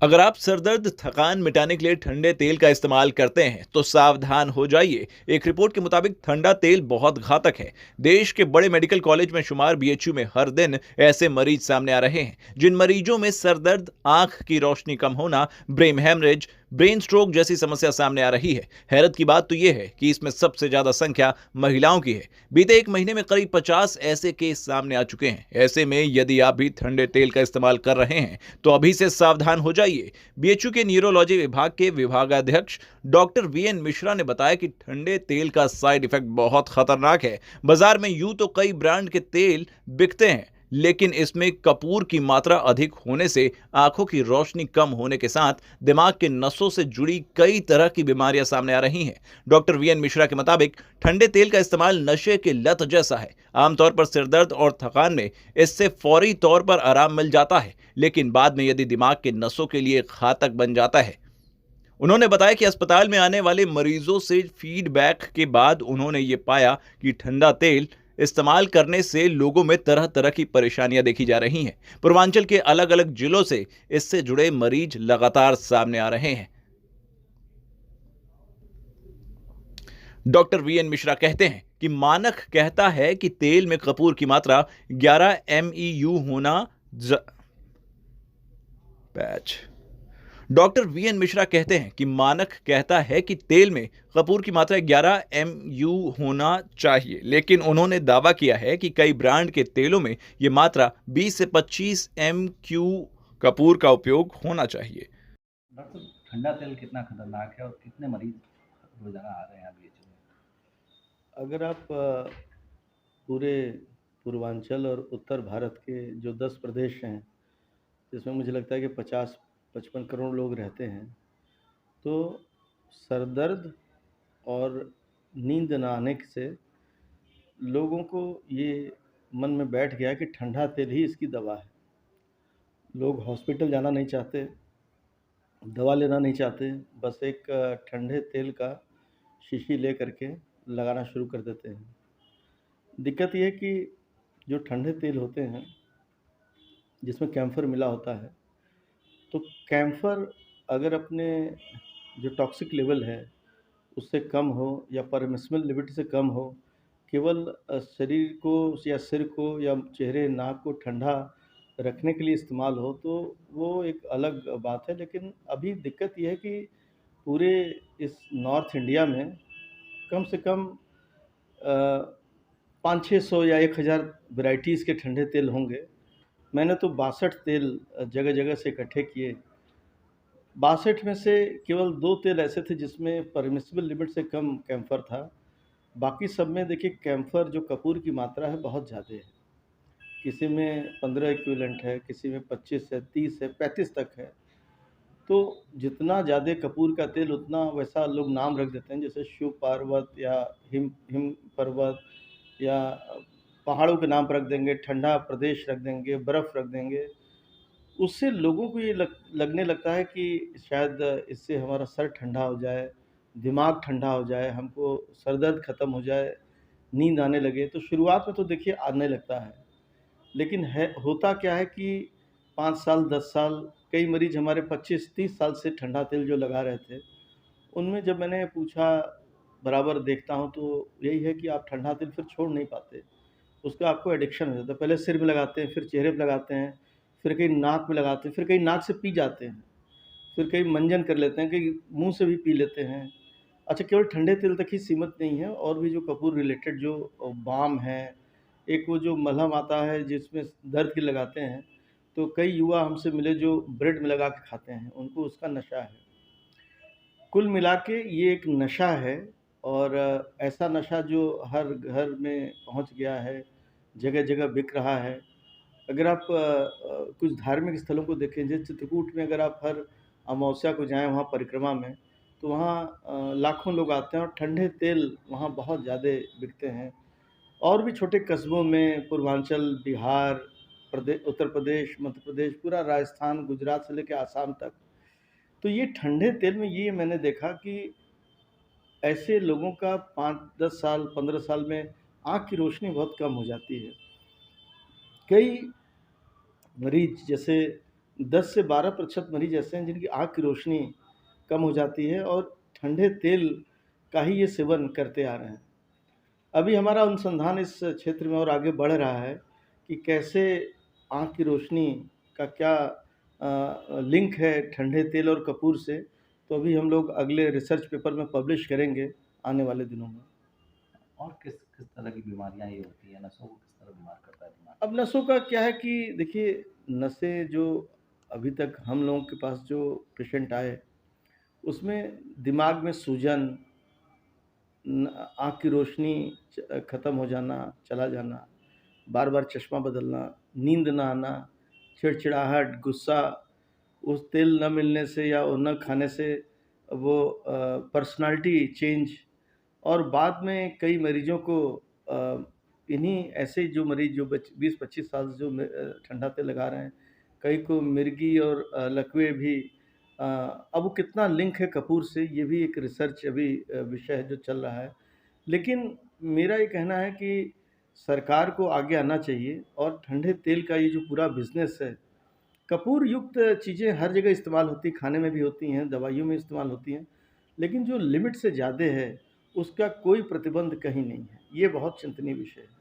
अगर आप सरदर्द थकान मिटाने के लिए ठंडे तेल का इस्तेमाल करते हैं तो सावधान हो जाइए। एक रिपोर्ट के मुताबिक ठंडा तेल बहुत घातक है। देश के बड़े मेडिकल कॉलेज में शुमार बीएचयू में हर दिन ऐसे मरीज सामने आ रहे हैं जिन मरीजों में सरदर्द, आंख की रोशनी कम होना, ब्रेन हेमरेज, ब्रेन स्ट्रोक जैसी समस्या सामने आ रही है। हैरत की बात तो यह है कि इसमें सबसे ज्यादा संख्या महिलाओं की है। बीते एक महीने में करीब 50 ऐसे केस सामने आ चुके हैं। ऐसे में यदि आप भी ठंडे तेल का इस्तेमाल कर रहे हैं तो अभी से सावधान हो जाइए। बीएचयू के न्यूरोलॉजी विभाग के विभागाध्यक्ष डॉक्टर वीएन मिश्रा ने बताया कि ठंडे तेल का साइड इफेक्ट बहुत खतरनाक है। बाजार में यूं तो कई ब्रांड के तेल बिकते हैं, लेकिन इसमें कपूर की मात्रा अधिक होने से आंखों की रोशनी कम होने के साथ दिमाग के नसों से जुड़ी कई तरह की बीमारियां सामने आ रही हैं। डॉक्टर वीएन मिश्रा के मुताबिक ठंडे तेल का इस्तेमाल नशे की लत जैसा है। आमतौर पर सिरदर्द और थकान में इससे फौरी तौर पर आराम मिल जाता है, लेकिन बाद में यदि दिमाग के नसों के लिए घातक बन जाता है। उन्होंने बताया कि अस्पताल में आने वाले मरीजों से फीडबैक के बाद उन्होंने ये पाया कि ठंडा तेल इस्तेमाल करने से लोगों में तरह तरह की परेशानियां देखी जा रही हैं। पूर्वांचल के अलग अलग जिलों से इससे जुड़े मरीज लगातार सामने आ रहे हैं। डॉक्टर वीएन मिश्रा कहते हैं कि मानक कहता है कि तेल में कपूर की मात्रा 11 एमईयू होना पैच डॉक्टर वीएन मिश्रा कहते हैं कि मानक कहता है कि तेल में कपूर की मात्रा 11 एमयू होना चाहिए, लेकिन उन्होंने दावा किया है कि कई ब्रांड के तेलों में यह मात्रा 20 से 25 एमक्यू कपूर का उपयोग होना चाहिए। डॉक्टर साहब, ठंडा तेल कितना खतरनाक है और कितने मरीज रोजाना आ रहे हैं अभी में? अगर आप पूरे पूर्वांचल और उत्तर भारत के जो 10 प्रदेश हैं, जिसमें मुझे लगता है कि 50-55 करोड़ लोग रहते हैं, तो सर दर्द और नींद ना आने से लोगों को ये मन में बैठ गया कि ठंडा तेल ही इसकी दवा है। लोग हॉस्पिटल जाना नहीं चाहते, दवा लेना नहीं चाहते, बस एक ठंडे तेल का शीशी ले करके लगाना शुरू कर देते हैं। दिक्कत ये है कि जो ठंडे तेल होते हैं, जिसमें कैम्फर मिला होता है, तो कैम्फर अगर अपने जो टॉक्सिक लेवल है, उससे कम हो या परमिसिबल लिमिट से कम हो, केवल शरीर को या सिर को या चेहरे, नाक को ठंडा रखने के लिए इस्तेमाल हो, तो वो एक अलग बात है। लेकिन अभी दिक्कत ये है कि पूरे इस नॉर्थ इंडिया में कम से कम 500-600 या 1000 वैराइटीज़ के ठंडे तेल होंगे। मैंने तो 62 तेल जगह-जगह से इकट्ठे किए। 62 में से केवल 2 तेल ऐसे थे जिसमें परमिसिबल लिमिट से कम कैम्फर था। बाकी सब में देखिए कैम्फर जो कपूर की मात्रा है बहुत ज़्यादा है। किसी में 15 इक्विवेलेंट है, किसी में 25 है, 30 है, 35 तक है। तो जितना ज़्यादा कपूर का तेल उतना वैसा लोग नाम रख देते हैं, जैसे शिव पर्वत या हिम हिम पर्वत या पहाड़ों के नाम रख देंगे, ठंडा प्रदेश रख देंगे, बर्फ़ रख देंगे। उससे लोगों को ये लगने लगता है कि शायद इससे हमारा सर ठंडा हो जाए, दिमाग ठंडा हो जाए, हमको सर दर्द ख़त्म हो जाए, नींद आने लगे। तो शुरुआत में तो देखिए आने लगता है, लेकिन है होता क्या है कि 5 साल, 10 साल, कई मरीज़ हमारे 25-30 साल से ठंडा तेल जो लगा रहे थे, उनमें जब मैंने पूछा, बराबर देखता हूँ तो यही है कि आप ठंडा तेल फिर छोड़ नहीं पाते। उसका आपको एडिक्शन हो जाता है। पहले सिर में लगाते हैं, फिर चेहरे पे लगाते हैं, फिर कहीं नाक में लगाते हैं, फिर कहीं नाक से पी जाते हैं, फिर कहीं मंजन कर लेते हैं, कहीं मुँह से भी पी लेते हैं। अच्छा, केवल ठंडे तेल तक ही सीमित नहीं है, और भी जो कपूर रिलेटेड जो बाम है, एक वो जो मलहम आता है जिसमें दर्द की लगाते हैं, तो कई युवा हमसे मिले जो ब्रेड में लगा के खाते हैं, उनको उसका नशा है। कुल मिला के ये एक नशा है, और ऐसा नशा जो हर घर में पहुंच गया है, जगह-जगह बिक रहा है। अगर आप कुछ धार्मिक स्थलों को देखें, जैसे चित्रकूट में अगर आप हर अमावस्या को जाएँ वहाँ परिक्रमा में, तो वहाँ लाखों लोग आते हैं और ठंडे तेल वहाँ बहुत ज़्यादा बिकते हैं। और भी छोटे कस्बों में पूर्वांचल, बिहार, उत्तर प्रदेश, मध्य प्रदेश, पूरा राजस्थान, गुजरात से लेके आसाम तक। तो ये ठंडे तेल में ये मैंने देखा कि ऐसे लोगों का 5-10 साल, 15 साल में आँख की रोशनी बहुत कम हो जाती है। कई मरीज़ जैसे 10 से 12% मरीज ऐसे हैं जिनकी आँख की रोशनी कम हो जाती है और ठंडे तेल का ही ये सेवन करते आ रहे हैं। अभी हमारा अनुसंधान इस क्षेत्र में और आगे बढ़ रहा है कि कैसे आँख की रोशनी का क्या लिंक है ठंडे तेल और कपूर से। तो अभी हम लोग अगले रिसर्च पेपर में पब्लिश करेंगे आने वाले दिनों में। और किस किस तरह की बीमारियां ये होती हैं, नसों को किस तरह बीमार करता है दिमाग? अब नसों का क्या है कि देखिए, नसें जो अभी तक हम लोगों के पास जो पेशेंट आए, उसमें दिमाग में सूजन, आँख की रोशनी ख़त्म हो जाना, चला जाना, बार-बार चश्मा बदलना, नींद ना आना, चिड़चिड़ाहट, गुस्सा, उस तेल न मिलने से या वो न खाने से वो पर्सनैलिटी चेंज। और बाद में कई मरीजों को इन्हीं ऐसे जो मरीज जो 20-25 साल से जो ठंडा तेल लगा रहे हैं, कई को मिर्गी और लकवे भी। अब वो कितना लिंक है कपूर से, ये भी एक रिसर्च अभी विषय है जो चल रहा है। लेकिन मेरा ये कहना है कि सरकार को आगे आना चाहिए और ठंडे तेल का ये जो पूरा बिज़नेस है, कपूर युक्त चीज़ें हर जगह इस्तेमाल होती हैं, खाने में भी होती हैं, दवाइयों में इस्तेमाल होती हैं, लेकिन जो लिमिट से ज़्यादा है, उसका कोई प्रतिबंध कहीं नहीं है। ये बहुत चिंतनीय विषय है।